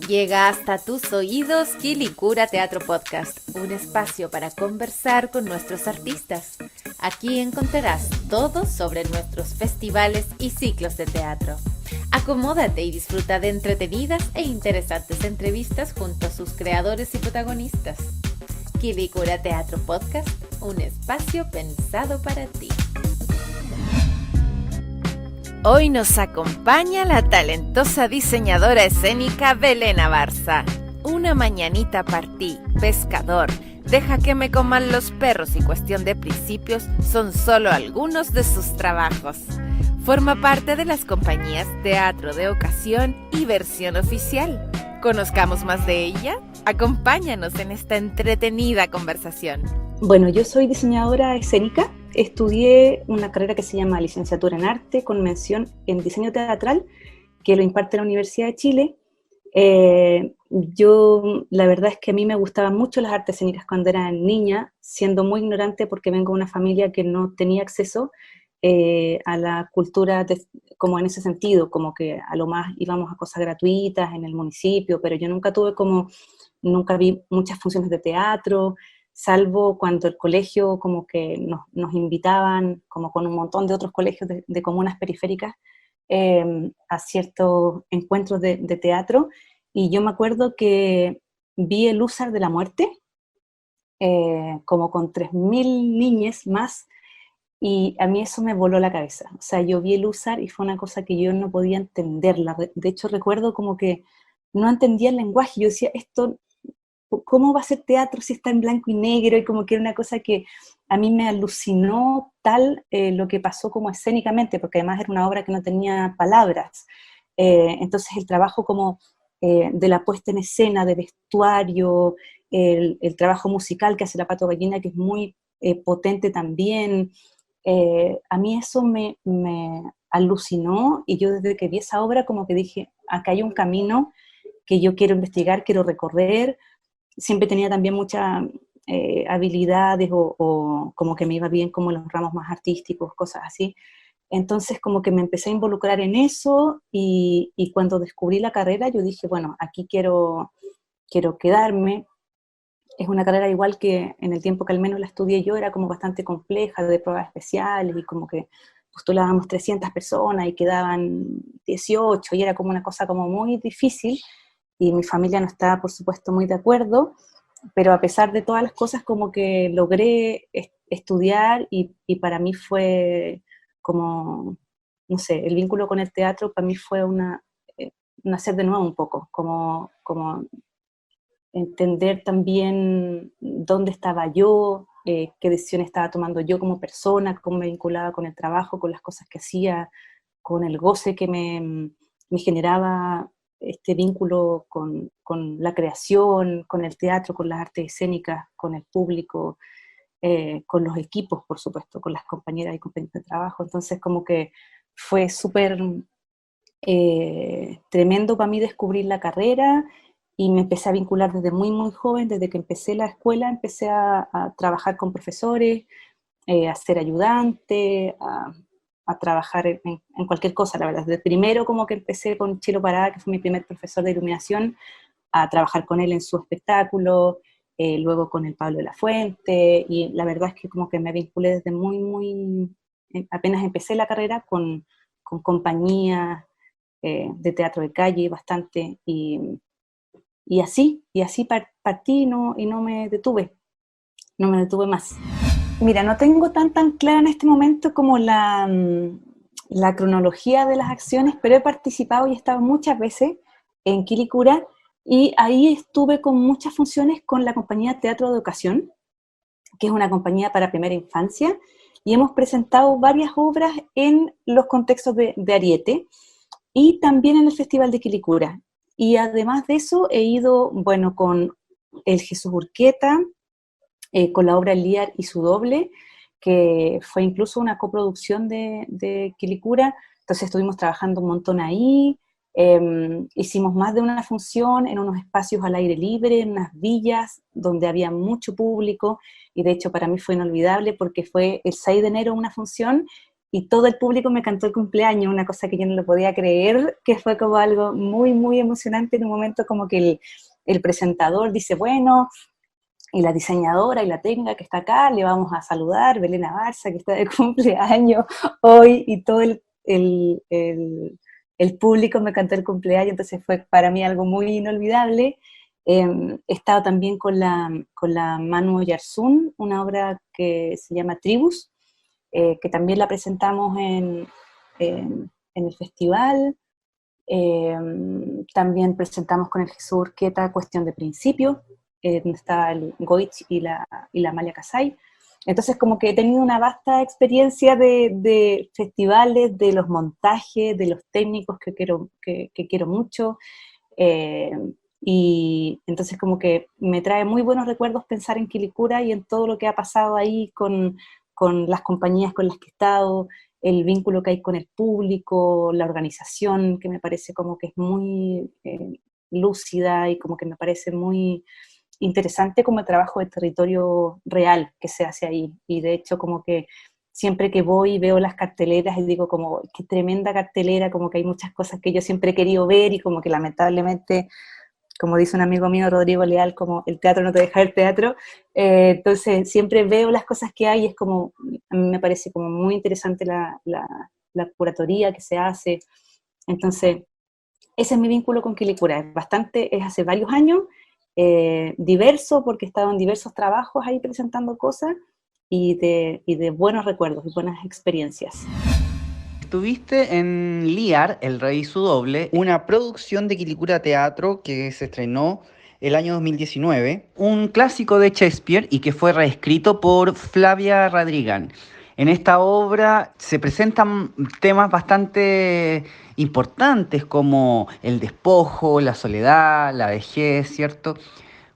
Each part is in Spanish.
Llega hasta tus oídos Quilicura Teatro Podcast, un espacio para conversar con nuestros artistas. Aquí encontrarás todo sobre nuestros festivales y ciclos de teatro. Acomódate y disfruta de entretenidas e interesantes entrevistas junto a sus creadores y protagonistas. Quilicura Teatro Podcast, un espacio pensado para ti. Hoy nos acompaña la talentosa diseñadora escénica Belén Abarza. Una mañanita partí, pescador, deja que me coman los perros y cuestión de principios son solo algunos de sus trabajos. Forma parte de las compañías Teatro de Ocasión y Versión Oficial. ¿Conozcamos más de ella? Acompáñanos en esta entretenida conversación. Bueno, yo soy diseñadora escénica. Estudié una carrera que se llama Licenciatura en Arte con mención en Diseño Teatral, que lo imparte la Universidad de Chile. La verdad es que a mí me gustaban mucho las artes escénicas cuando era niña, siendo muy ignorante porque vengo de una familia que no tenía acceso a la cultura como en ese sentido, como que a lo más íbamos a cosas gratuitas en el municipio, pero yo nunca vi muchas funciones de teatro, salvo cuando el colegio como que nos invitaban, como con un montón de otros colegios de comunas periféricas, a ciertos encuentros de teatro, y yo me acuerdo que vi el Húsar de la Muerte, como con 3.000 niñas más, y a mí eso me voló la cabeza. O sea, yo vi el Húsar y fue una cosa que yo no podía entenderla. De hecho, recuerdo como que no entendía el lenguaje. Yo decía, esto, ¿cómo va a ser teatro si está en blanco y negro? Y como que era una cosa que a mí me alucinó lo que pasó como escénicamente, porque además era una obra que no tenía palabras. Entonces el trabajo como de la puesta en escena, de vestuario, el trabajo musical que hace la Pato Gallina, que es muy potente también. A mí eso me alucinó, y yo desde que vi esa obra como que dije, acá hay un camino que yo quiero investigar, quiero recorrer. Siempre tenía también muchas habilidades o como que me iba bien como en los ramos más artísticos, cosas así. Entonces como que me empecé a involucrar en eso, y cuando descubrí la carrera yo dije, bueno, aquí quiero quedarme. Es una carrera igual que en el tiempo que al menos la estudié yo, era como bastante compleja, de pruebas especiales, y como que postulábamos 300 personas y quedaban 18, y era como una cosa como muy difícil, y mi familia no estaba, por supuesto, muy de acuerdo, pero a pesar de todas las cosas, como que logré estudiar, y para mí fue como, no sé, el vínculo con el teatro para mí fue nacer de nuevo un poco, como entender también dónde estaba yo, qué decisiones estaba tomando yo como persona, cómo me vinculaba con el trabajo, con las cosas que hacía, con el goce que me generaba este vínculo con la creación, con el teatro, con las artes escénicas, con el público, con los equipos, por supuesto, con las compañeras y compañeros de trabajo. Entonces como que fue súper tremendo para mí descubrir la carrera, y me empecé a vincular desde muy, muy joven. Desde que empecé la escuela empecé a trabajar con profesores, a ser ayudante, a trabajar en cualquier cosa, la verdad. Desde primero como que empecé con Chilo Parada, que fue mi primer profesor de iluminación, a trabajar con él en su espectáculo, luego con el Pablo de la Fuente, y la verdad es que como que me vinculé desde muy, muy, apenas empecé la carrera con compañías de teatro de calle bastante, y así partí, y no me detuve más. Mira, no tengo tan clara en este momento como la cronología de las acciones, pero he participado y he estado muchas veces en Quilicura, y ahí estuve con muchas funciones con la compañía Teatro de Ocasión, que es una compañía para primera infancia, y hemos presentado varias obras en los contextos de Ariete, y también en el Festival de Quilicura. Y además de eso he ido, bueno, con el Jesús Urqueta, con la obra Liar y su doble, que fue incluso una coproducción de Quilicura. Entonces estuvimos trabajando un montón ahí. Hicimos más de una función en unos espacios al aire libre, en unas villas donde había mucho público, y de hecho para mí fue inolvidable porque fue el 6 de enero una función, y todo el público me cantó el cumpleaños, una cosa que yo no lo podía creer, que fue como algo muy, muy emocionante en un momento como que el presentador dice, bueno, y la diseñadora y la técnica que está acá, le vamos a saludar, Belén Barza, que está de cumpleaños hoy, y todo el público me cantó el cumpleaños, entonces fue para mí algo muy inolvidable. He estado también con la Manu Oyarzún, una obra que se llama Tribus, que también la presentamos en el festival. También presentamos con el Jesús Urqueta Cuestión de Principio, donde está el Goich y la Amalia Casay. Entonces como que he tenido una vasta experiencia de festivales, de los montajes, de los técnicos que quiero mucho, eh, y entonces como que me trae muy buenos recuerdos pensar en Quilicura y en todo lo que ha pasado ahí con las compañías con las que he estado, el vínculo que hay con el público, la organización, que me parece como que es muy lúcida y como que me parece muy interesante como el trabajo de territorio real que se hace ahí. Y de hecho como que siempre que voy veo las carteleras y digo como, qué tremenda cartelera, como que hay muchas cosas que yo siempre he querido ver y como que lamentablemente, como dice un amigo mío, Rodrigo Leal, como el teatro no te deja el teatro, entonces siempre veo las cosas que hay y es como, a mí me parece como muy interesante la curatoría que se hace. Entonces, ese es mi vínculo con Quilicura, es hace varios años, diverso porque he estado en diversos trabajos ahí presentando cosas y de buenos recuerdos y buenas experiencias. Estuviste en Liar, El Rey y su Doble, una producción de Quilicura Teatro que se estrenó el año 2019, un clásico de Shakespeare y que fue reescrito por Flavia Radrigán. En esta obra se presentan temas bastante importantes como el despojo, la soledad, la vejez, ¿cierto?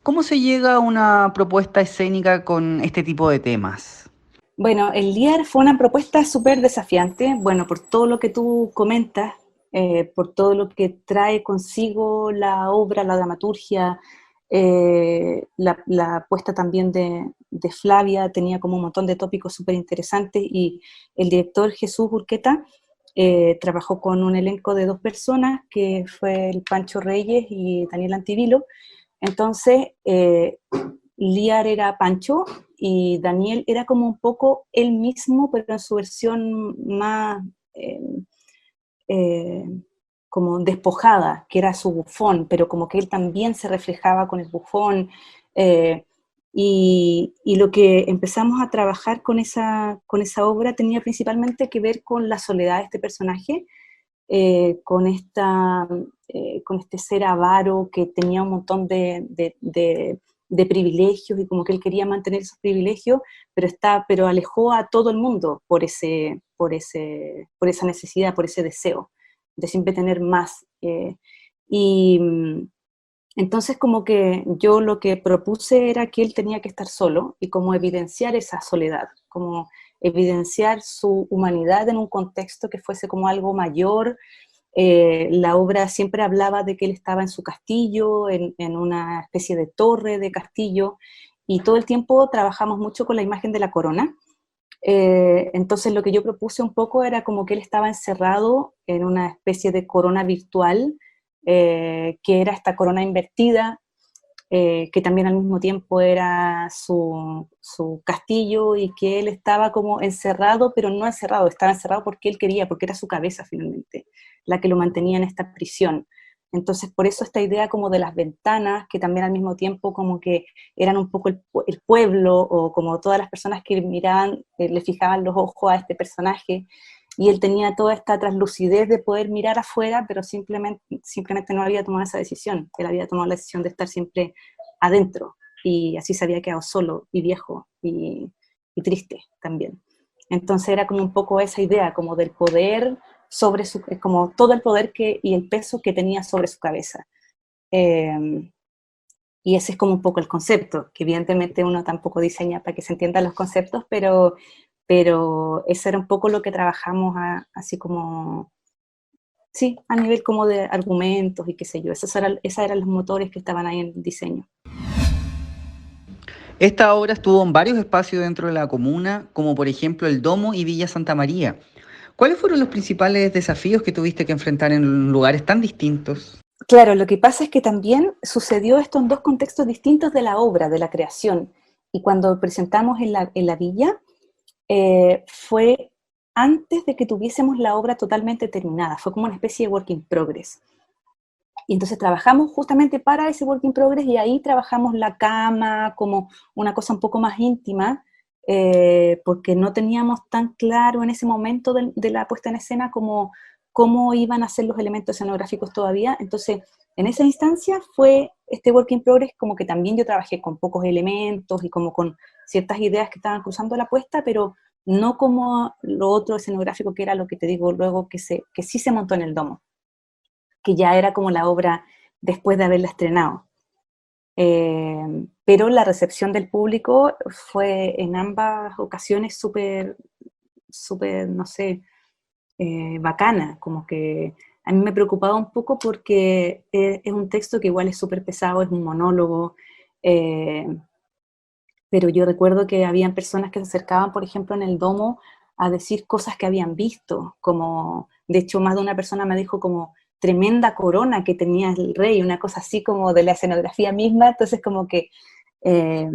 ¿Cómo se llega a una propuesta escénica con este tipo de temas? Bueno, el LIAR fue una propuesta súper desafiante, bueno, por todo lo que tú comentas, por todo lo que trae consigo la obra, la dramaturgia, la apuesta también de Flavia, tenía como un montón de tópicos súper interesantes y el director Jesús Urqueta trabajó con un elenco de 2 personas, que fue el Pancho Reyes y Daniel Antivilo. Entonces, Liar era Pancho y Daniel era como un poco él mismo, pero en su versión más eh, como despojada, que era su bufón, pero como que él también se reflejaba con el bufón. eh, y lo que empezamos a trabajar con esa obra tenía principalmente que ver con la soledad de este personaje, con este ser avaro que tenía un montón de privilegios y como que él quería mantener esos privilegios, pero alejó a todo el mundo por esa necesidad, por ese deseo de siempre tener más. Y entonces como que yo lo que propuse era que él tenía que estar solo y como evidenciar esa soledad, como evidenciar su humanidad en un contexto que fuese como algo mayor. La obra siempre hablaba de que él estaba en su castillo, en una especie de torre de castillo, y todo el tiempo trabajamos mucho con la imagen de la corona. Entonces lo que yo propuse un poco era como que él estaba encerrado en una especie de corona virtual, que era esta corona invertida, que también al mismo tiempo era su castillo y que él estaba como encerrado, pero no encerrado, estaba encerrado porque él quería, porque era su cabeza finalmente la que lo mantenía en esta prisión. Entonces, por eso esta idea como de las ventanas, que también al mismo tiempo como que eran un poco el pueblo, o como todas las personas que miraban, le fijaban los ojos a este personaje, y él tenía toda esta translucidez de poder mirar afuera, pero simplemente no había tomado esa decisión. Él había tomado la decisión de estar siempre adentro, y así se había quedado solo y viejo y triste también. Entonces era como un poco esa idea, como del poder sobre como todo el poder y el peso que tenía sobre su cabeza. Y ese es como un poco el concepto, que evidentemente uno tampoco diseña para que se entiendan los conceptos, pero eso era un poco lo que trabajamos así como, sí, a nivel como de argumentos y qué sé yo. Esos eran los motores que estaban ahí en el diseño. Esta obra estuvo en varios espacios dentro de la comuna, como por ejemplo el Domo y Villa Santa María. ¿Cuáles fueron los principales desafíos que tuviste que enfrentar en lugares tan distintos? Claro, lo que pasa es que también sucedió esto en dos contextos distintos de la obra, de la creación. Y cuando presentamos en la villa, fue antes de que tuviésemos la obra totalmente terminada, fue como una especie de work in progress. Y entonces trabajamos justamente para ese work in progress y ahí trabajamos la cama como una cosa un poco más íntima, porque no teníamos tan claro en ese momento de la puesta en escena como cómo iban a ser los elementos escenográficos todavía. Entonces, en esa instancia fue este work in progress como que también yo trabajé con pocos elementos y como con ciertas ideas que estaban cruzando la puesta, pero no como lo otro escenográfico que era lo que te digo luego que sí se montó en el domo, que ya era como la obra después de haberla estrenado. Pero la recepción del público fue en ambas ocasiones súper, no sé, bacana, como que a mí me preocupaba un poco porque es un texto que igual es súper pesado, es un monólogo, eh, pero yo recuerdo que habían personas que se acercaban, por ejemplo, en el domo a decir cosas que habían visto, como, de hecho, más de una persona me dijo como, tremenda corona que tenía el rey, una cosa así como de la escenografía misma, entonces como que, eh,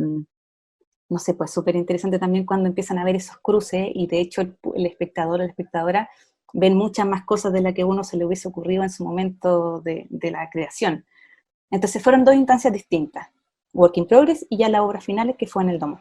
no sé, pues súper interesante también cuando empiezan a ver esos cruces, y de hecho el espectador o la espectadora ven muchas más cosas de las que a uno se le hubiese ocurrido en su momento de la creación. Entonces fueron dos instancias distintas, Work in Progress y ya la obra final que fue en el domo.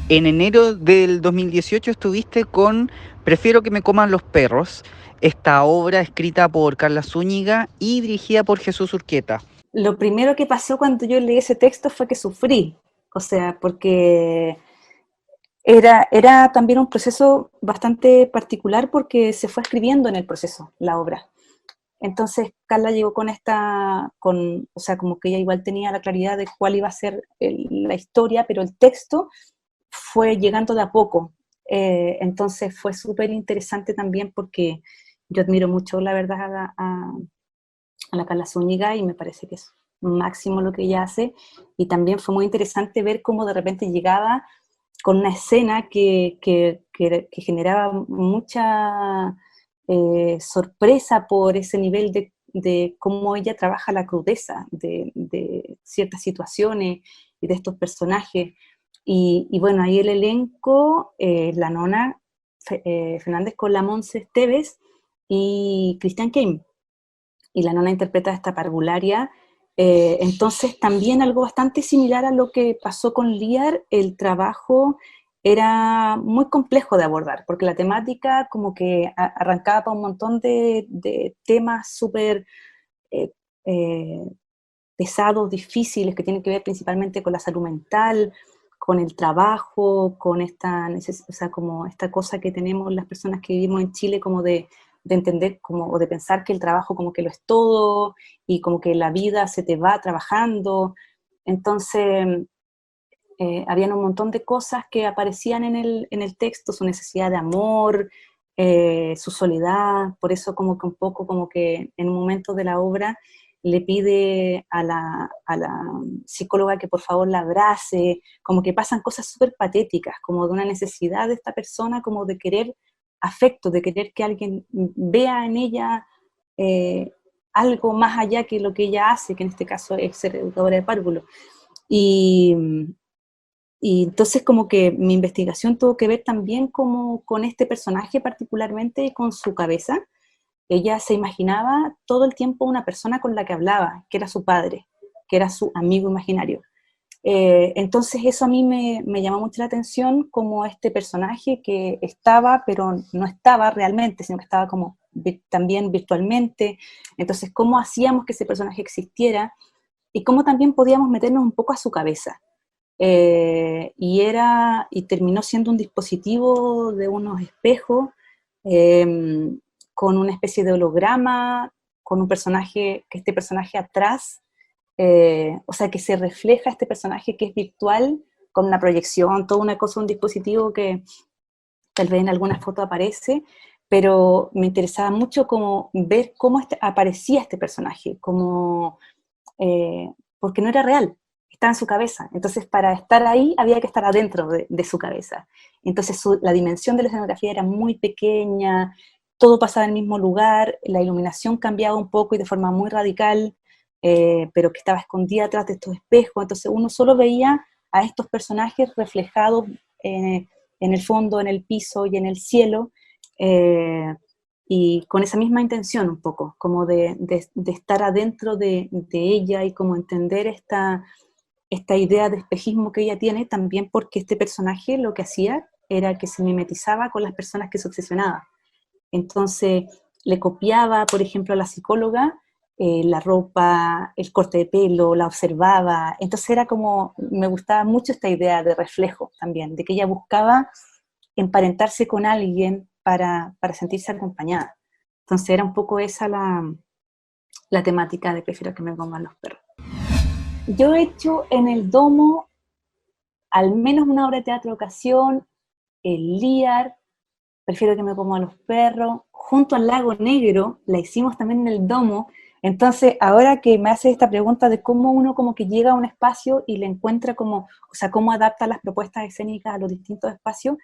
En enero del 2018 estuviste con Prefiero que me coman los perros, esta obra escrita por Carla Zúñiga y dirigida por Jesús Urqueta. Lo primero que pasó cuando yo leí ese texto fue que sufrí, o sea, porque era también un proceso bastante particular porque se fue escribiendo en el proceso la obra. Entonces Carla llegó o sea, como que ella igual tenía la claridad de cuál iba a ser la historia, pero el texto fue llegando de a poco. Entonces fue súper interesante también porque yo admiro mucho, la verdad, a la Carla Zúñiga y me parece que es máximo lo que ella hace. Y también fue muy interesante ver cómo de repente llegaba con una escena que generaba mucha sorpresa por ese nivel de cómo ella trabaja la crudeza de ciertas situaciones y de estos personajes. Y bueno, ahí el elenco, la Nona Fernández con la Monse Esteves y Christian Keim. Y la Nona interpreta a esta parvularia. Entonces también algo bastante similar a lo que pasó con Liar, el trabajo era muy complejo de abordar, porque la temática como que arrancaba para un montón de temas súper eh, eh, pesados, difíciles, que tienen que ver principalmente con la salud mental, con el trabajo, con o sea, como esta cosa que tenemos las personas que vivimos en Chile como de entender como, o de pensar que el trabajo como que lo es todo y como que la vida se te va trabajando. Entonces, habían un montón de cosas que aparecían en el texto, su necesidad de amor, su soledad, por eso como que un poco como que en un momento de la obra le pide a la psicóloga que por favor la abrace, como que pasan cosas súper patéticas, como de una necesidad de esta persona, como de querer afecto, de querer que alguien vea en ella eh, algo más allá que lo que ella hace, que en este caso es ser educadora de párvulo. Y, y entonces como que mi investigación tuvo que ver también como con este personaje particularmente y con su cabeza. Ella se imaginaba todo el tiempo una persona con la que hablaba, que era su padre, que era su amigo imaginario. Entonces eso a mí me llamó mucho la atención, como este personaje que estaba, pero no estaba realmente, sino que estaba como también virtualmente. Entonces, ¿cómo hacíamos que ese personaje existiera? Y cómo también podíamos meternos un poco a su cabeza. Y terminó siendo un dispositivo de unos espejos, eh, con una especie de holograma, con un personaje, que este personaje atrás, o sea, que se refleja este personaje que es virtual, con una proyección, toda una cosa, un dispositivo que tal vez en algunas fotos aparece, pero me interesaba mucho como ver cómo aparecía este personaje, como, porque no era real, estaba en su cabeza. Entonces, para estar ahí había que estar adentro de su cabeza. Entonces, la dimensión de la escenografía era muy pequeña, todo pasaba en el mismo lugar, la iluminación cambiaba un poco y de forma muy radical, pero que estaba escondida atrás de estos espejos, entonces uno solo veía a estos personajes reflejados en el fondo, en el piso y en el cielo, y con esa misma intención un poco, como de estar adentro de ella y como entender esta idea de espejismo que ella tiene, también porque este personaje lo que hacía era que se mimetizaba con las personas que se obsesionaba. Entonces le copiaba, por ejemplo, a la psicóloga la ropa, el corte de pelo, la observaba. Entonces era como, me gustaba mucho esta idea de reflejo también, de que ella buscaba emparentarse con alguien para sentirse acompañada. Entonces era un poco esa la temática de Prefiero que me coman los perros. Yo he hecho en el Domo al menos una obra de teatro de ocasión, el Liar, Prefiero que me coman los perros, junto al Lago Negro, la hicimos también en el Domo. Entonces, ahora que me hace esta pregunta de cómo uno como que llega a un espacio y le encuentra como, o sea, cómo adapta las propuestas escénicas a los distintos espacios,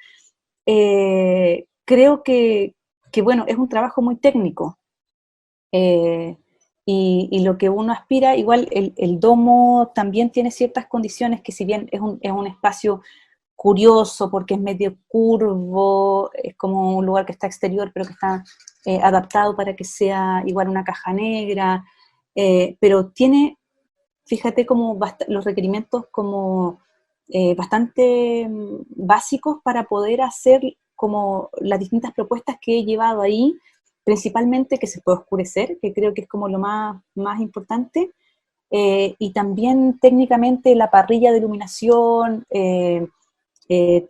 creo que, bueno, es un trabajo muy técnico. Y lo que uno aspira, igual el Domo también tiene ciertas condiciones que si bien es un espacio curioso porque es medio curvo, es como un lugar que está exterior pero que está adaptado para que sea igual una caja negra, pero tiene, fíjate, como los requerimientos como bastante básicos para poder hacer como las distintas propuestas que he llevado ahí, principalmente que se puede oscurecer, que creo que es como lo más importante, y también técnicamente la parrilla de iluminación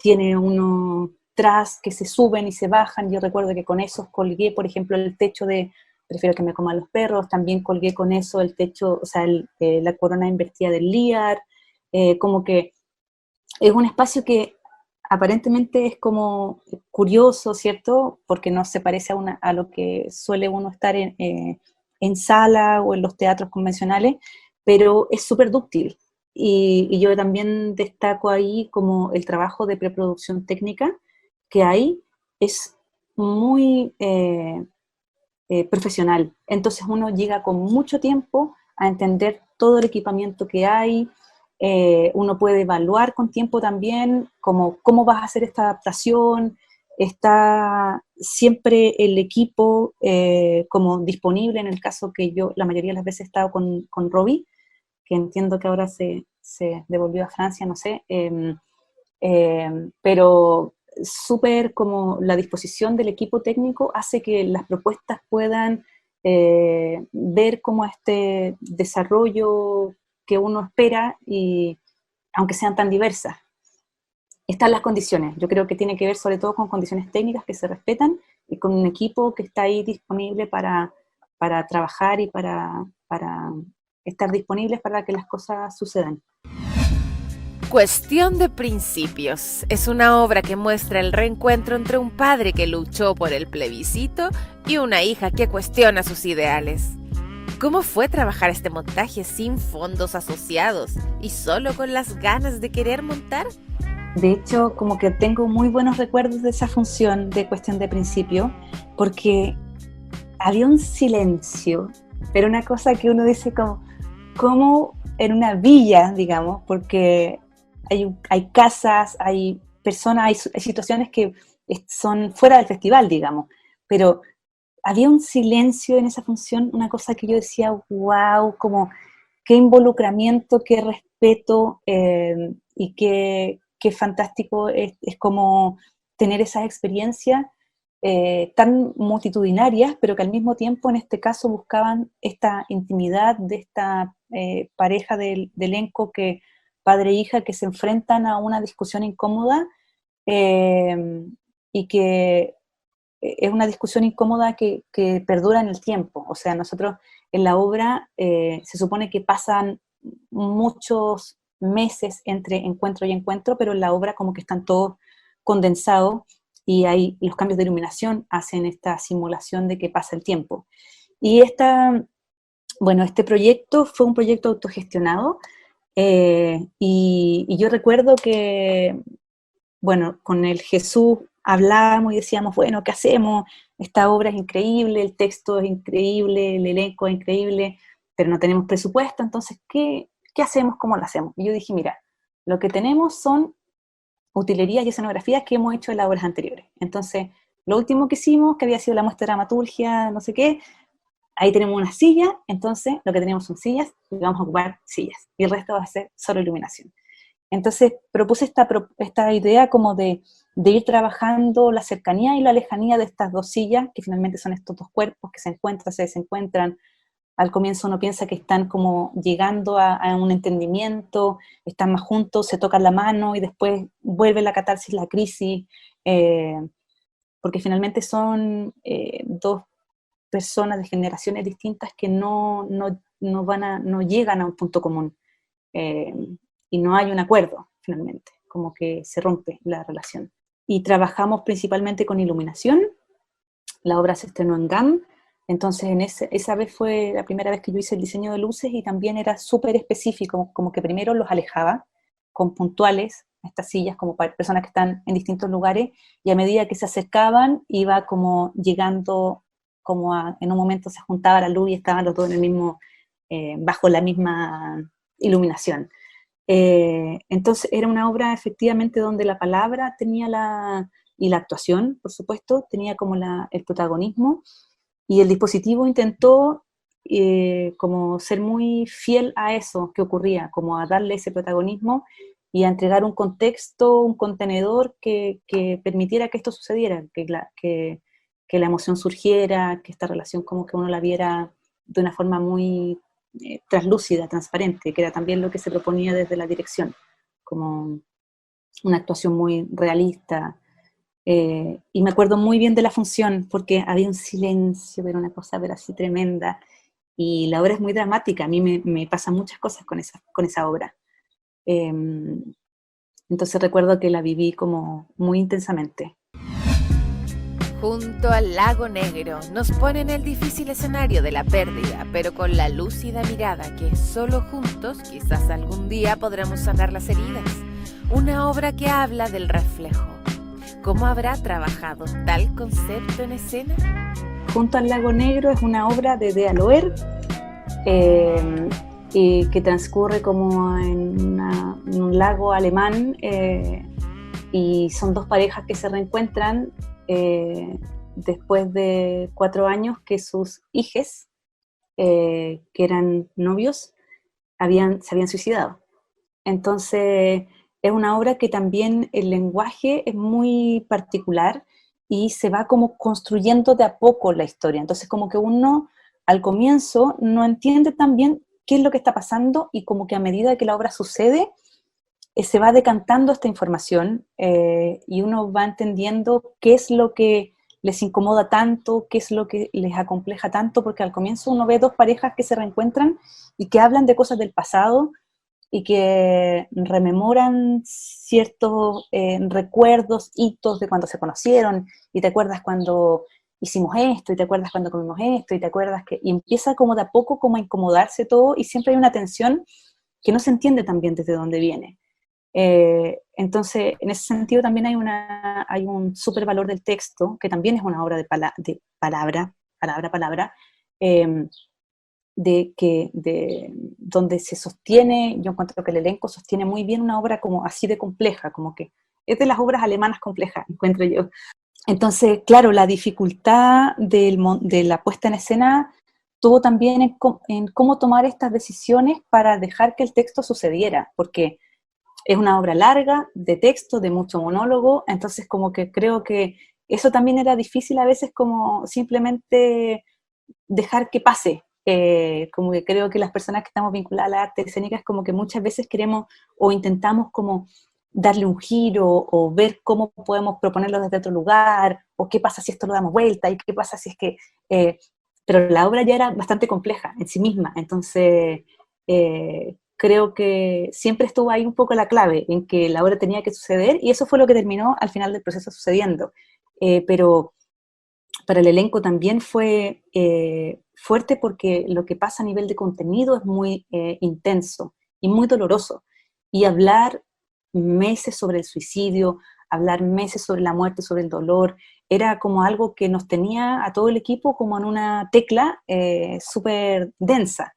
tiene unos tras que se suben y se bajan. Yo recuerdo que con esos colgué, por ejemplo, el techo de Prefiero que me coman los perros, también colgué con eso el techo, o sea, la corona invertida del Liar, como que es un espacio que aparentemente es como curioso, ¿cierto? Porque no se parece a lo que suele uno estar en sala o en los teatros convencionales, pero es súper dúctil. Y yo también destaco ahí como el trabajo de preproducción técnica que hay es muy profesional. Entonces uno llega con mucho tiempo a entender todo el equipamiento que hay, uno puede evaluar con tiempo también cómo vas a hacer esta adaptación, está siempre el equipo como disponible en el caso que yo la mayoría de las veces he estado con Robbie, que entiendo que ahora se devolvió a Francia, no sé, pero súper como la disposición del equipo técnico hace que las propuestas puedan ver como este desarrollo que uno espera, y aunque sean tan diversas. Están las condiciones, yo creo que tiene que ver sobre todo con condiciones técnicas que se respetan y con un equipo que está ahí disponible para trabajar y para estar disponibles para que las cosas sucedan. Cuestión de principios es una obra que muestra el reencuentro entre un padre que luchó por el plebiscito y una hija que cuestiona sus ideales. ¿Cómo fue trabajar este montaje sin fondos asociados y solo con las ganas de querer montar? De hecho, como que tengo muy buenos recuerdos de esa función de Cuestión de principio, porque había un silencio, pero una cosa que uno dice como en una villa, digamos, porque hay casas, hay personas, hay situaciones que son fuera del festival, digamos, pero había un silencio en esa función, una cosa que yo decía, wow, como qué involucramiento, qué respeto, y qué fantástico es como tener esas experiencias tan multitudinarias, pero que al mismo tiempo en este caso buscaban esta intimidad de esta pareja del elenco, que padre e hija, que se enfrentan a una discusión incómoda, y que es una discusión incómoda que perdura en el tiempo. O sea, nosotros en la obra se supone que pasan muchos meses entre encuentro y encuentro, pero en la obra como que están todos condensados y los cambios de iluminación hacen esta simulación de que pasa el tiempo. Y este proyecto fue un proyecto autogestionado, y yo recuerdo que, bueno, con el Jesús hablábamos y decíamos, bueno, ¿qué hacemos? Esta obra es increíble, el texto es increíble, el elenco es increíble, pero no tenemos presupuesto, entonces, ¿qué hacemos? ¿Cómo lo hacemos? Y yo dije, mira, lo que tenemos son utilerías y escenografías que hemos hecho en las obras anteriores. Entonces, lo último que hicimos, que había sido la muestra de dramaturgia, no sé qué, ahí tenemos una silla, entonces lo que tenemos son sillas y vamos a ocupar sillas. Y el resto va a ser solo iluminación. Entonces propuse esta idea como de ir trabajando la cercanía y la lejanía de estas dos sillas, que finalmente son estos dos cuerpos que se encuentran, se desencuentran. Al comienzo uno piensa que están como llegando a un entendimiento, están más juntos, se tocan la mano y después vuelve la catarsis, la crisis, porque finalmente son dos personas de generaciones distintas que no llegan a un punto común, y no hay un acuerdo finalmente, como que se rompe la relación. Y trabajamos principalmente con iluminación. La obra se estrenó en GAM, entonces esa vez fue la primera vez que yo hice el diseño de luces y también era súper específico, como que primero los alejaba con puntuales, estas sillas como para personas que están en distintos lugares, y a medida que se acercaban iba como llegando, en un momento se juntaba la luz y estaban los dos en el mismo, bajo la misma iluminación. Entonces era una obra efectivamente donde la palabra tenía y la actuación, por supuesto, tenía como el protagonismo, y el dispositivo intentó como ser muy fiel a eso que ocurría, como a darle ese protagonismo y a entregar un contexto, un contenedor que permitiera que esto sucediera, que la emoción surgiera, que esta relación como que uno la viera de una forma muy translúcida, transparente, que era también lo que se proponía desde la dirección, como una actuación muy realista. Y me acuerdo muy bien de la función, porque había un silencio, pero una cosa pero así tremenda, y la obra es muy dramática, a mí me pasan muchas cosas con esa obra. Entonces recuerdo que la viví como muy intensamente. Junto al lago negro nos ponen el difícil escenario de la pérdida, pero con la lúcida mirada que solo juntos quizás algún día podremos sanar las heridas. Una obra que habla del reflejo. ¿Cómo habrá trabajado tal concepto en escena? Junto al lago negro es una obra de Dea Loer, y que transcurre como en un lago alemán, y son dos parejas que se reencuentran después de 4 años que sus hijes, que eran novios, se habían suicidado. Entonces es una obra que también el lenguaje es muy particular y se va como construyendo de a poco la historia. Entonces como que uno al comienzo no entiende tan bien qué es lo que está pasando, y como que a medida que la obra sucede, se va decantando esta información, y uno va entendiendo qué es lo que les incomoda tanto, qué es lo que les acompleja tanto, porque al comienzo uno ve dos parejas que se reencuentran y que hablan de cosas del pasado y que rememoran ciertos recuerdos, hitos de cuando se conocieron, y te acuerdas cuando hicimos esto, y te acuerdas cuando comimos esto, y te acuerdas y empieza como de a poco como a incomodarse todo, y siempre hay una tensión que no se entiende tan bien desde dónde viene. Entonces, en ese sentido también hay un súper valor del texto, que también es una obra de palabra, donde se sostiene. Yo encuentro que el elenco sostiene muy bien una obra como así de compleja, como que es de las obras alemanas complejas, encuentro yo. Entonces, claro, la dificultad de la puesta en escena tuvo también en cómo tomar estas decisiones para dejar que el texto sucediera, porque es una obra larga, de texto, de mucho monólogo, entonces como que creo que eso también era difícil a veces, como simplemente dejar que pase. Como que creo que las personas que estamos vinculadas a la arte escénica es como que muchas veces queremos o intentamos como darle un giro, o ver cómo podemos proponerlo desde otro lugar, o qué pasa si esto lo damos vuelta, y qué pasa si es que... pero la obra ya era bastante compleja en sí misma, entonces creo que siempre estuvo ahí un poco la clave, en que la obra tenía que suceder, y eso fue lo que terminó al final del proceso sucediendo. Pero para el elenco también fue fuerte, porque lo que pasa a nivel de contenido es muy intenso y muy doloroso, y hablar meses sobre el suicidio, hablar meses sobre la muerte, sobre el dolor. Era como algo que nos tenía a todo el equipo como en una tecla súper densa.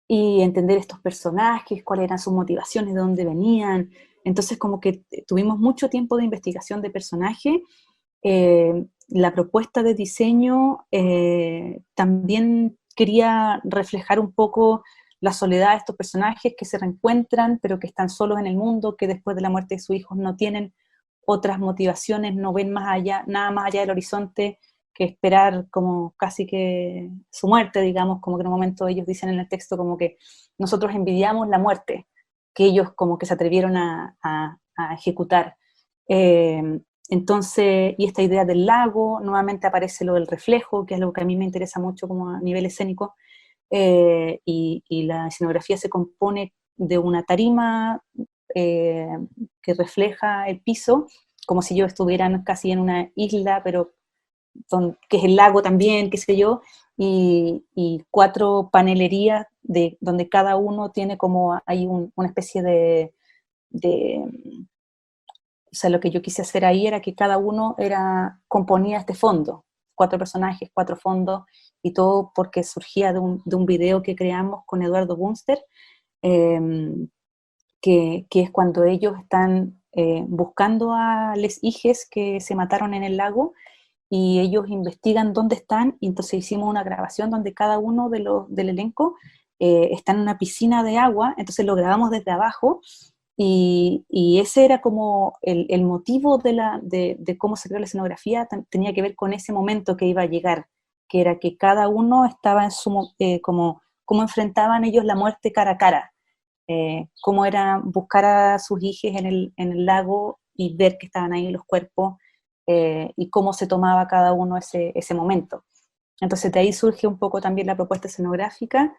Y entender estos personajes, cuáles eran sus motivaciones, de dónde venían. Entonces como que tuvimos mucho tiempo de investigación de personaje. La propuesta de diseño también quería reflejar un poco la soledad de estos personajes que se reencuentran, pero que están solos en el mundo, que después de la muerte de sus hijos no tienen otras motivaciones, no ven más allá, nada más allá del horizonte que esperar como casi que su muerte, digamos, como que en un momento ellos dicen en el texto como que nosotros envidiamos la muerte, que ellos como que se atrevieron a ejecutar. Entonces, y esta idea del lago, nuevamente aparece lo del reflejo, que es algo que a mí me interesa mucho como a nivel escénico, y la escenografía se compone de una tarima que refleja el piso, como si yo estuviera casi en una isla, pero que es el lago también, qué sé yo, y 4 panelerías donde cada uno tiene como, hay una especie de, o sea, lo que yo quise hacer ahí era que cada uno componía este fondo, 4 personajes, 4 fondos, y todo porque surgía de un video que creamos con Eduardo Bunster, que es cuando ellos están buscando a les hijes que se mataron en el lago, y ellos investigan dónde están, y entonces hicimos una grabación donde cada uno del elenco está en una piscina de agua, entonces lo grabamos desde abajo, y ese era como el motivo de cómo se creó la escenografía, tenía que ver con ese momento que iba a llegar, que era que cada uno estaba en cómo enfrentaban ellos la muerte cara a cara, cómo era buscar a sus hijos en el lago y ver que estaban ahí los cuerpos, y cómo se tomaba cada uno ese momento. Entonces de ahí surge un poco también la propuesta escenográfica.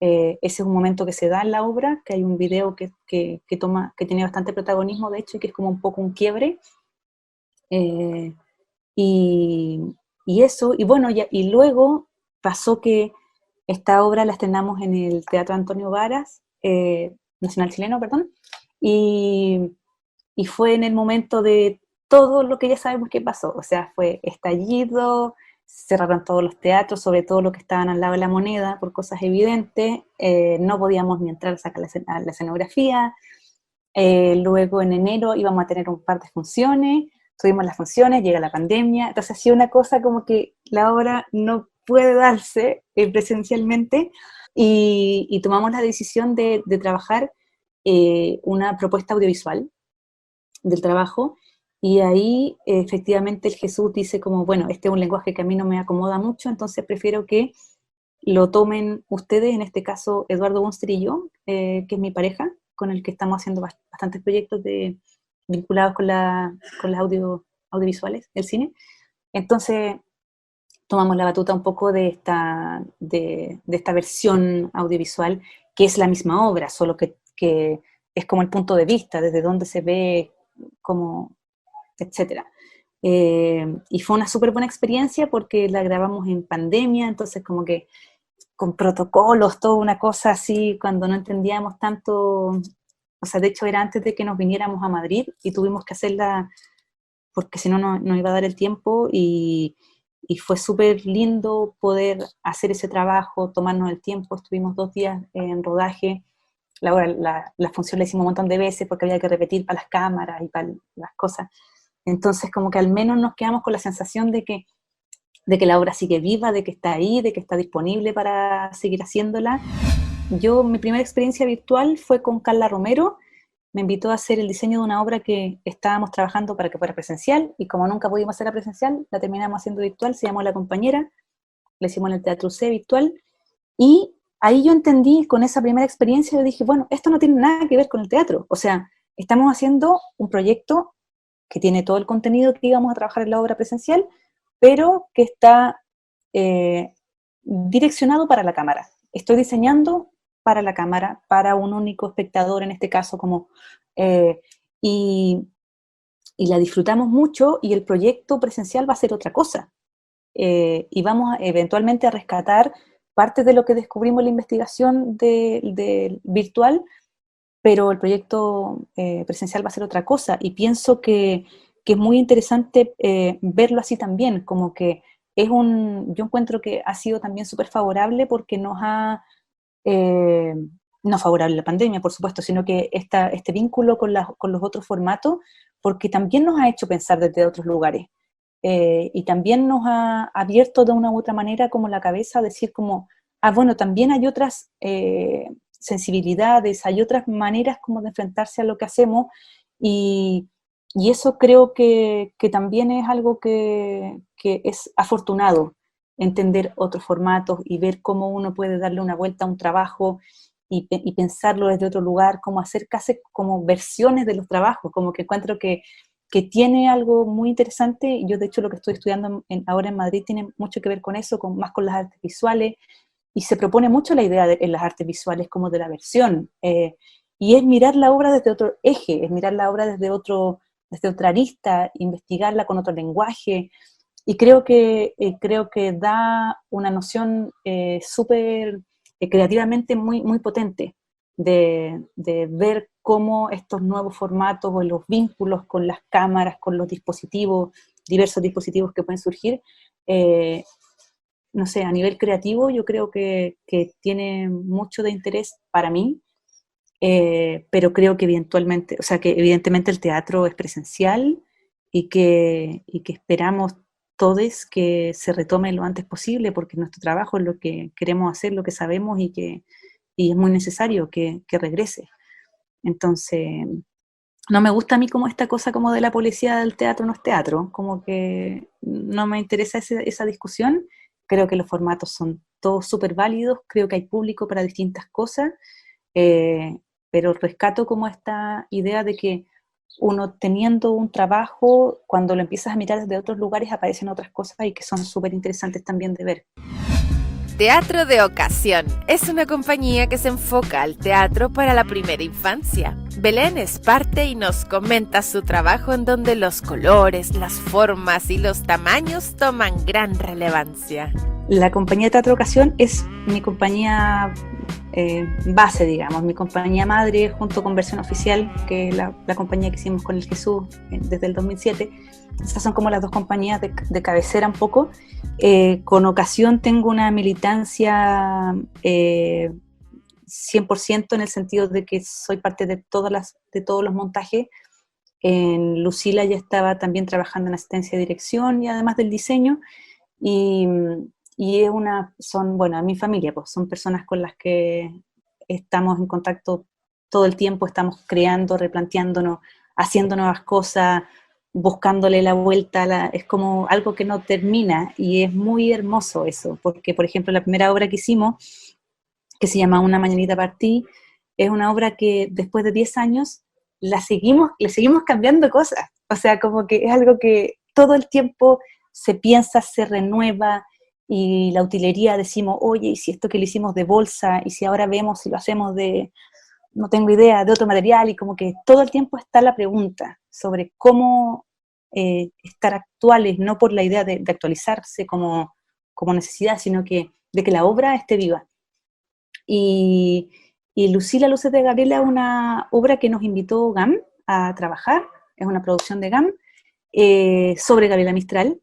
Ese es un momento que se da en la obra, que hay un video que tiene bastante protagonismo, de hecho, y que es como un poco un quiebre. Eh, y, y eso, y bueno, y luego pasó que esta obra la estrenamos en el Teatro Antonio Varas, Nacional Chileno, perdón, y, y fue en el momento de todo lo que ya sabemos que pasó, o sea, fue estallido, cerraron todos los teatros, sobre todo los que estaban al lado de la Moneda, por cosas evidentes, no podíamos ni entrar a sacar a la escenografía, luego en enero íbamos a tener un par de funciones, tuvimos las funciones, llega la pandemia, entonces ha sido una cosa como que la obra no puede darse presencialmente, y tomamos la decisión de trabajar una propuesta audiovisual del trabajo, y ahí efectivamente el Jesús dice como, bueno, este es un lenguaje que a mí no me acomoda mucho, entonces prefiero que lo tomen ustedes, en este caso Eduardo Bunster y yo, que es mi pareja, con el que estamos haciendo bastantes proyectos vinculados con las audiovisuales del cine. Entonces tomamos la batuta un poco de esta versión audiovisual, que es la misma obra, solo que es como el punto de vista, desde donde se ve, como, etcétera. Y fue una súper buena experiencia porque la grabamos en pandemia, entonces como que con protocolos, toda una cosa así, cuando no entendíamos tanto, o sea, de hecho era antes de que nos viniéramos a Madrid y tuvimos que hacerla porque si no, no iba a dar el tiempo, y fue súper lindo poder hacer ese trabajo, tomarnos el tiempo, estuvimos 2 días en rodaje, la función la hicimos un montón de veces porque había que repetir para las cámaras y para las cosas, entonces como que al menos nos quedamos con la sensación de que la obra sigue viva, de que está ahí, de que está disponible para seguir haciéndola. Mi primera experiencia virtual fue con Carla Romero, me invitó a hacer el diseño de una obra que estábamos trabajando para que fuera presencial, y como nunca pudimos hacerla presencial, la terminamos haciendo virtual, se llamó La Compañera, la hicimos en el Teatro C virtual, y ahí yo entendí, con esa primera experiencia, yo dije, bueno, esto no tiene nada que ver con el teatro, o sea, estamos haciendo un proyecto que tiene todo el contenido que íbamos a trabajar en la obra presencial, pero que está direccionado para la cámara. Estoy diseñando para la cámara, para un único espectador, en este caso, y la disfrutamos mucho, y el proyecto presencial va a ser otra cosa. Y vamos eventualmente a rescatar parte de lo que descubrimos en la investigación virtual, pero el proyecto presencial va a ser otra cosa, y pienso que es muy interesante verlo así también, como que yo encuentro que ha sido también súper favorable porque eh, no favorable la pandemia, por supuesto, sino que este vínculo con los otros formatos, porque también nos ha hecho pensar desde otros lugares. Y también nos ha abierto de una u otra manera como la cabeza a decir como, bueno, también hay otras sensibilidades, hay otras maneras como de enfrentarse a lo que hacemos, y, y eso creo que también es algo que es afortunado, entender otros formatos y ver cómo uno puede darle una vuelta a un trabajo y pensarlo desde otro lugar, como hacer casi como versiones de los trabajos, como que encuentro que tiene algo muy interesante, y yo de hecho lo que estoy estudiando ahora en Madrid tiene mucho que ver con eso, más con las artes visuales, y se propone mucho la idea en las artes visuales como de la versión, y es mirar la obra desde otro eje, es mirar la obra desde otra arista, investigarla con otro lenguaje, y creo que da una noción súper creativamente muy, muy potente de ver cómo estos nuevos formatos o los vínculos con las cámaras, con los dispositivos, diversos dispositivos que pueden surgir, eh, no sé, a nivel creativo yo creo que tiene mucho de interés para mí, pero creo que eventualmente, o sea, que evidentemente el teatro es presencial y que esperamos todos que se retome lo antes posible, porque nuestro trabajo es lo que queremos hacer, lo que sabemos, y es muy necesario que regrese. Entonces, no me gusta a mí como esta cosa como de la policía del teatro no es teatro, como que no me interesa esa discusión. Creo que los formatos son todos súper válidos, creo que hay público para distintas cosas, eh, pero rescato como esta idea de que uno teniendo un trabajo, cuando lo empiezas a mirar desde otros lugares aparecen otras cosas y que son súper interesantes también de ver. Teatro de Ocasión es una compañía que se enfoca al teatro para la primera infancia. Belén es parte y nos comenta su trabajo, en donde los colores, las formas y los tamaños toman gran relevancia. La compañía de Teatro Ocasión es mi compañía base, digamos, mi compañía madre, junto con Versión Oficial, que es la compañía que hicimos con el Jesús desde el 2007. Estas son como las dos compañías de cabecera un poco. Con Ocasión tengo una militancia 100% en el sentido de que soy parte de todos los montajes. En Lucila ya estaba también trabajando en asistencia de dirección y además del diseño, y, y bueno, mi familia, pues son personas con las que estamos en contacto todo el tiempo, estamos creando, replanteándonos, haciendo nuevas cosas, buscándole la vuelta, es como algo que no termina, y es muy hermoso eso, porque por ejemplo la primera obra que hicimos, que se llama Una mañanita partí, es una obra que después de 10 años le seguimos cambiando cosas, o sea, como que es algo que todo el tiempo se piensa, se renueva, y la utilería decimos, oye, ¿y si esto que lo hicimos de bolsa? ¿Y si ahora vemos si lo hacemos no tengo idea, de otro material? Y como que todo el tiempo está la pregunta sobre cómo estar actuales, no por la idea de actualizarse como necesidad, sino de que la obra esté viva. Y, y Lucila Luces de Gabriela es una obra que nos invitó GAM a trabajar, es una producción de GAM, sobre Gabriela Mistral,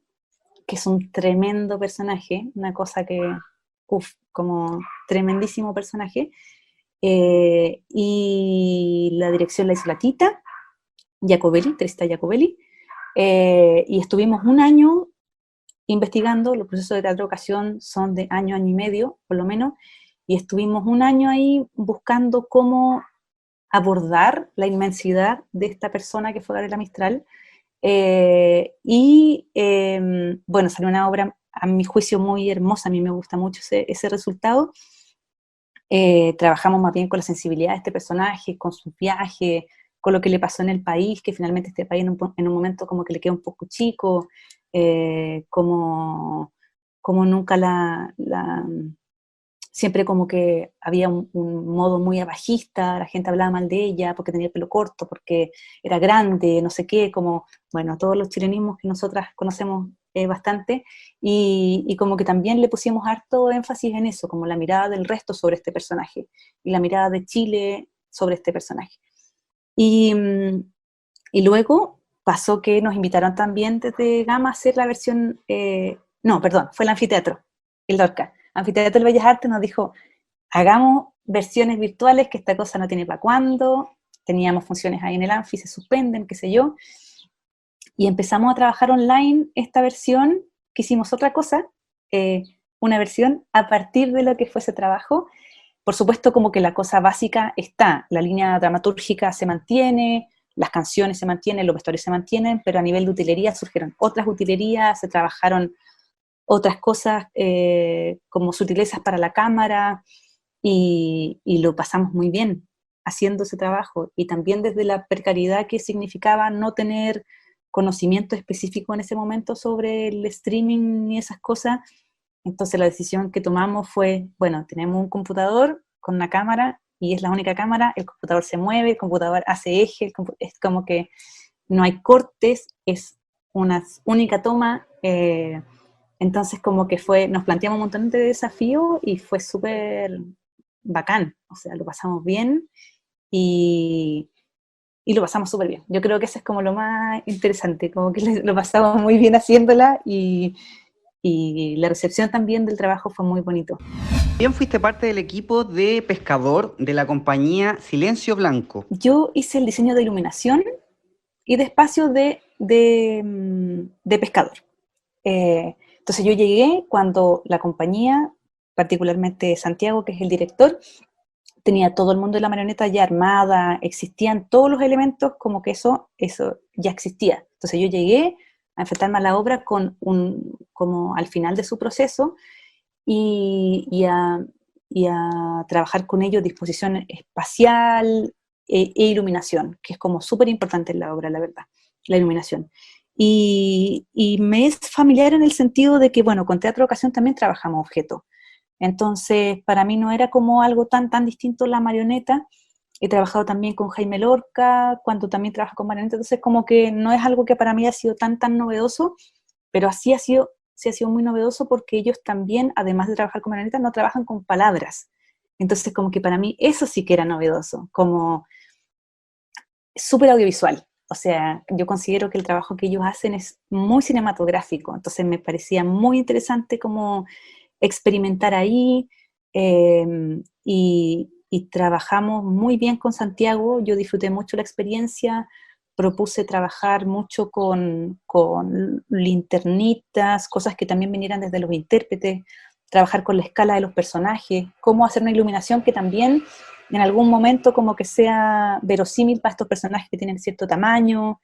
que es un tremendo personaje, una cosa como tremendísimo personaje, y la dirección la hizo la Tita Jacobelli, Trista Jacobelli, y estuvimos un año investigando. Los procesos de teatro de ocasión son de año y medio, por lo menos, y estuvimos un año ahí buscando cómo abordar la inmensidad de esta persona que fue Gabriela Mistral, bueno, salió una obra a mi juicio muy hermosa, a mí me gusta mucho ese resultado. Trabajamos más bien con la sensibilidad de este personaje, con su viaje, con lo que le pasó en el país, que finalmente este país en un momento como que le queda un poco chico, como nunca siempre como que había un modo muy abajista, la gente hablaba mal de ella porque tenía el pelo corto, porque era grande, no sé qué, como, bueno, todos los chilenismos que nosotras conocemos bastante, y como que también le pusimos harto énfasis en eso, como la mirada del resto sobre este personaje, y la mirada de Chile sobre este personaje. Y, y luego pasó que nos invitaron también desde Gama a hacer la versión, no, perdón, fue el anfiteatro, el Lorca. Anfiteatro de Bellas Artes nos dijo, hagamos versiones virtuales, que esta cosa no tiene para cuándo. Teníamos funciones ahí en el Anfi, se suspenden, qué sé yo. Y empezamos a trabajar online esta versión, que hicimos otra cosa, una versión a partir de lo que fue ese trabajo. Por supuesto, como que la cosa básica está, la línea dramatúrgica se mantiene, las canciones se mantienen, los vestuarios se mantienen, pero a nivel de utilería surgieron otras utilerías, se trabajaron otras cosas como sutilezas para la cámara, y lo pasamos muy bien haciendo ese trabajo, y también desde la precariedad que significaba no tener conocimiento específico en ese momento sobre el streaming y esas cosas. Entonces la decisión que tomamos fue, bueno, tenemos un computador con una cámara, y es la única cámara, el computador se mueve, el computador hace eje, es como que no hay cortes, es una única toma, entonces como que fue, nos planteamos un montón de desafíos y fue súper bacán, o sea, lo pasamos bien y, y lo pasamos súper bien. Yo creo que eso es como lo más interesante, como que lo pasamos muy bien haciéndola, y la recepción también del trabajo fue muy bonito. También fuiste parte del equipo de pescador de la compañía Silencio Blanco. Yo hice el diseño de iluminación y de espacios de pescador. Entonces yo llegué cuando la compañía, particularmente Santiago, que es el director, tenía todo el mundo de la marioneta ya armada, existían todos los elementos, como que eso ya existía. Entonces yo llegué a enfrentarme a la obra como al final de su proceso, y a trabajar con ellos disposición espacial e iluminación, que es como súper importante en la obra, la verdad, la iluminación. Y me es familiar en el sentido de que, bueno, con Teatro Ocasión también trabajamos objetos. Entonces, para mí no era como algo tan distinto la marioneta. He trabajado también con Jaime Lorca, cuando también trabaja con marioneta, entonces como que no es algo que para mí ha sido tan novedoso, pero sí ha sido muy novedoso porque ellos también, además de trabajar con marioneta, no trabajan con palabras. Entonces como que para mí eso sí que era novedoso, como súper audiovisual. O sea, yo considero que el trabajo que ellos hacen es muy cinematográfico, entonces me parecía muy interesante como experimentar ahí, y trabajamos muy bien con Santiago, yo disfruté mucho la experiencia, propuse trabajar mucho con linternitas, cosas que también vinieran desde los intérpretes, trabajar con la escala de los personajes, cómo hacer una iluminación que también en algún momento como que sea verosímil para estos personajes que tienen cierto tamaño,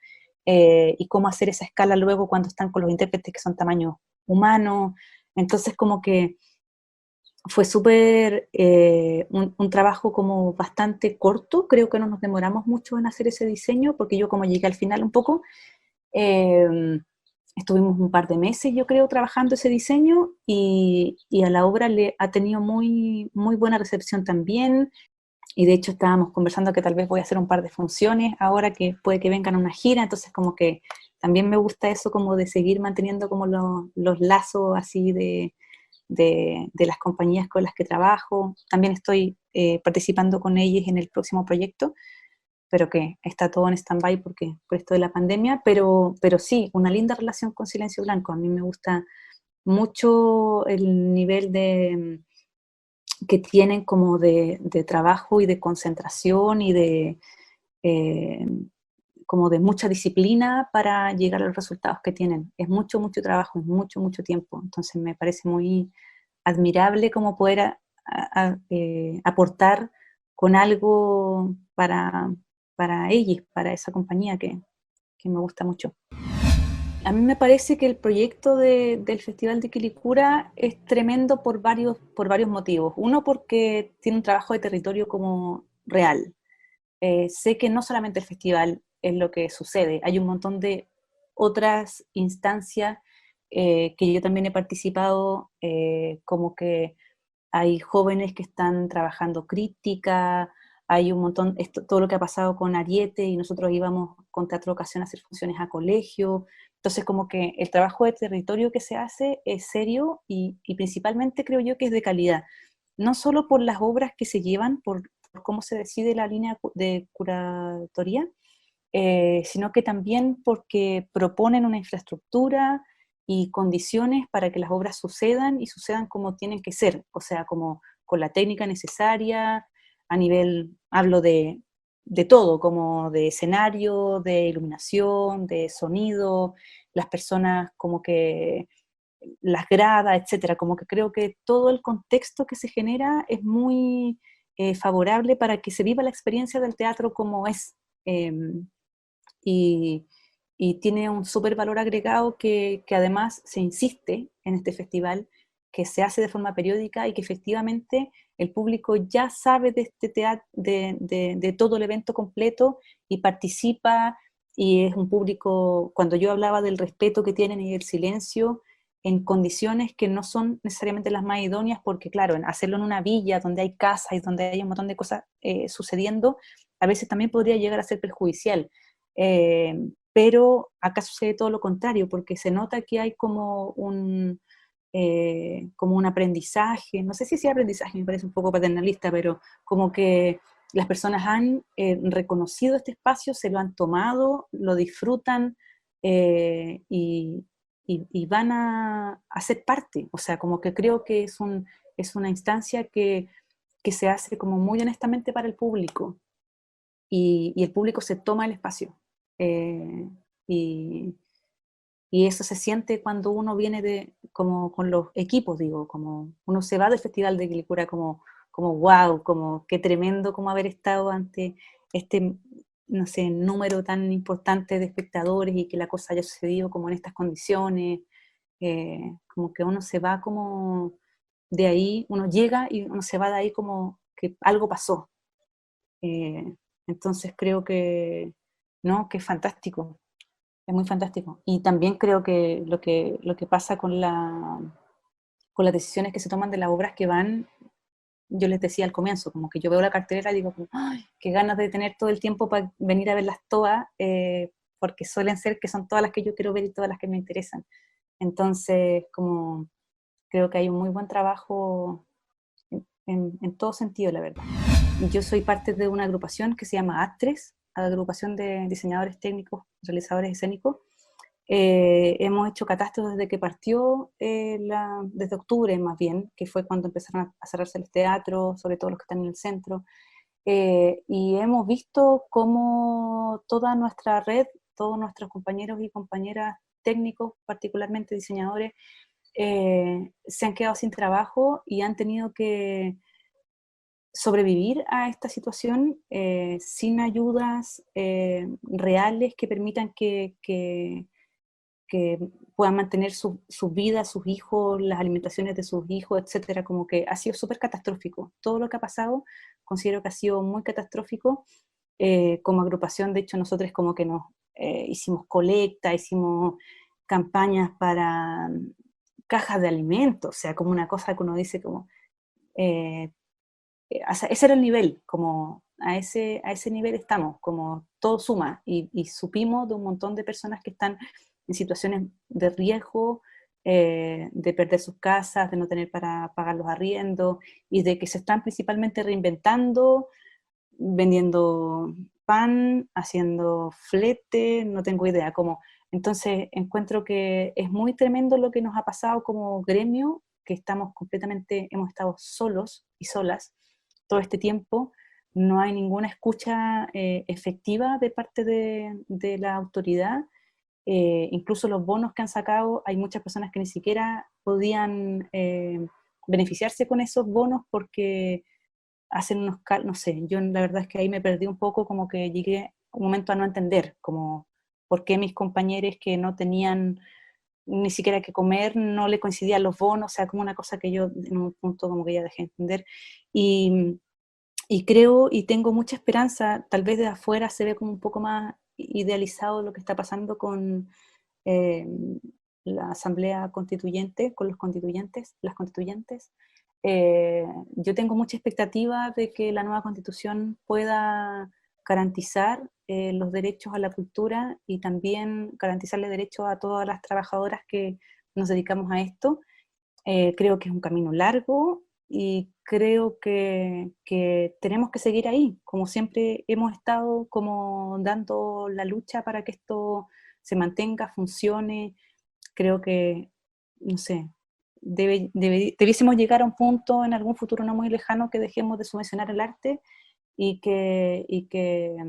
y cómo hacer esa escala luego cuando están con los intérpretes que son tamaño humano. Entonces como que fue súper, un trabajo como bastante corto, creo que no nos demoramos mucho en hacer ese diseño, porque yo como llegué al final un poco, eh, estuvimos un par de meses yo creo trabajando ese diseño, y a la obra le ha tenido muy buena recepción también, y de hecho estábamos conversando que tal vez voy a hacer un par de funciones ahora que puede que vengan a una gira, entonces como que también me gusta eso como de seguir manteniendo como los lazos así de las compañías con las que trabajo. También estoy participando con ellas en el próximo proyecto, pero que está todo en stand-by por esto de la pandemia, pero sí, una linda relación con Silencio Blanco. A mí me gusta mucho el nivel que tienen como de trabajo y de concentración y eh, como de mucha disciplina para llegar a los resultados que tienen. Es mucho trabajo, es mucho tiempo. Entonces me parece muy admirable como poder aportar con algo para ellos, para esa compañía que me gusta mucho. A mí me parece que el proyecto del Festival de Quilicura es tremendo por varios motivos. Uno, porque tiene un trabajo de territorio como real. Sé que no solamente el festival es lo que sucede, hay un montón de otras instancias que yo también he participado, como que hay jóvenes que están trabajando crítica, hay un montón, todo lo que ha pasado con Ariete, y nosotros íbamos con Teatro Ocasión a hacer funciones a colegio, entonces como que el trabajo de territorio que se hace es serio, y principalmente creo yo que es de calidad, no solo por las obras que se llevan, por cómo se decide la línea de curatoría, sino que también porque proponen una infraestructura y condiciones para que las obras sucedan y sucedan como tienen que ser, o sea, como con la técnica necesaria, a nivel, hablo de todo, como de escenario, de iluminación, de sonido, las personas como que las gradas, etcétera, como que creo que todo el contexto que se genera es muy favorable para que se viva la experiencia del teatro como es. Y, y tiene un súper valor agregado que además se insiste en este festival, que se hace de forma periódica y que efectivamente el público ya sabe de este teatro, de todo el evento completo y participa, y es un público, cuando yo hablaba del respeto que tienen y el silencio, en condiciones que no son necesariamente las más idóneas, porque claro, hacerlo en una villa donde hay casas y donde hay un montón de cosas sucediendo, a veces también podría llegar a ser perjudicial. Pero acá sucede todo lo contrario, porque se nota que hay como un aprendizaje, no sé si sea aprendizaje, me parece un poco paternalista, pero como que las personas han reconocido este espacio, se lo han tomado, lo disfrutan y van a ser parte. O sea, como que creo que es una instancia que se hace como muy honestamente para el público y el público se toma el espacio. Eh, y, y eso se siente cuando uno viene como con los equipos, digo, como uno se va del Festival de Quilicura como wow, como qué tremendo como haber estado ante este, no sé, número tan importante de espectadores y que la cosa haya sucedido como en estas condiciones, como que uno se va como de ahí, uno llega y uno se va de ahí como que algo pasó. Eh, entonces creo que, no, que es fantástico, es muy fantástico. Y también creo que lo que pasa con las decisiones que se toman de las obras que van, yo les decía al comienzo, como que yo veo la cartelera y digo, como, ¡ay, qué ganas de tener todo el tiempo para venir a verlas todas! Porque suelen ser que son todas las que yo quiero ver y todas las que me interesan. Entonces, como creo que hay un muy buen trabajo en todo sentido, la verdad. Yo soy parte de una agrupación que se llama ATRES, Agrupación de Diseñadores Técnicos, Realizadores Escénicos. Hemos hecho catastros desde que partió, desde octubre más bien, que fue cuando empezaron a cerrarse los teatros, sobre todo los que están en el centro. Y hemos visto cómo toda nuestra red, todos nuestros compañeros y compañeras técnicos, particularmente diseñadores, se han quedado sin trabajo y han tenido que sobrevivir a esta situación sin ayudas reales que permitan que puedan mantener su vida, sus hijos, las alimentaciones de sus hijos, etcétera. Como que ha sido súper catastrófico. Todo lo que ha pasado considero que ha sido muy catastrófico. Como agrupación, de hecho, nosotros como que nos hicimos colecta, hicimos campañas para cajas de alimentos, o sea, como una cosa que uno dice como... Eh, ese era el nivel, como a ese nivel estamos, como todo suma, y supimos de un montón de personas que están en situaciones de riesgo, de perder sus casas, de no tener para pagar los arriendos, y de que se están principalmente reinventando, vendiendo pan, haciendo flete, no tengo idea, como, entonces encuentro que es muy tremendo lo que nos ha pasado como gremio, que estamos completamente, hemos estado solos y solas todo este tiempo, no hay ninguna escucha efectiva de parte de la autoridad, incluso los bonos que han sacado, hay muchas personas que ni siquiera podían beneficiarse con esos bonos porque hacen no sé, yo la verdad es que ahí me perdí un poco, como que llegué un momento a no entender, como por qué mis compañeros que no tenían ni siquiera que comer, no le coincidían los bonos, o sea, como una cosa que yo en un punto como que ya dejé de entender. Y, y creo y tengo mucha esperanza, tal vez de afuera se ve como un poco más idealizado lo que está pasando con eh, la Asamblea Constituyente, con los constituyentes, las constituyentes. Yo tengo mucha expectativa de que la nueva constitución pueda garantizar los derechos a la cultura y también garantizarle derechos a todas las trabajadoras que nos dedicamos a esto. Creo que es un camino largo, y creo que tenemos que seguir ahí, como siempre hemos estado como dando la lucha para que esto se mantenga, funcione. Creo que, no sé, debiésemos llegar a un punto en algún futuro no muy lejano que dejemos de subvencionar el arte y que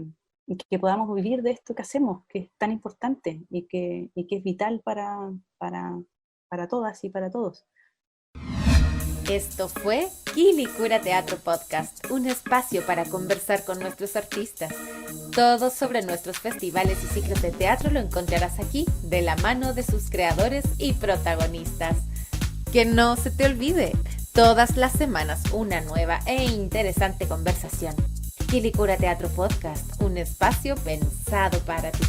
podamos vivir de esto que hacemos, que es tan importante y que es vital para todas y para todos. Esto fue Quilicura Teatro Podcast, un espacio para conversar con nuestros artistas. Todo sobre nuestros festivales y ciclos de teatro lo encontrarás aquí, de la mano de sus creadores y protagonistas. Que no se te olvide, todas las semanas una nueva e interesante conversación. Quilicura Teatro Podcast, un espacio pensado para ti.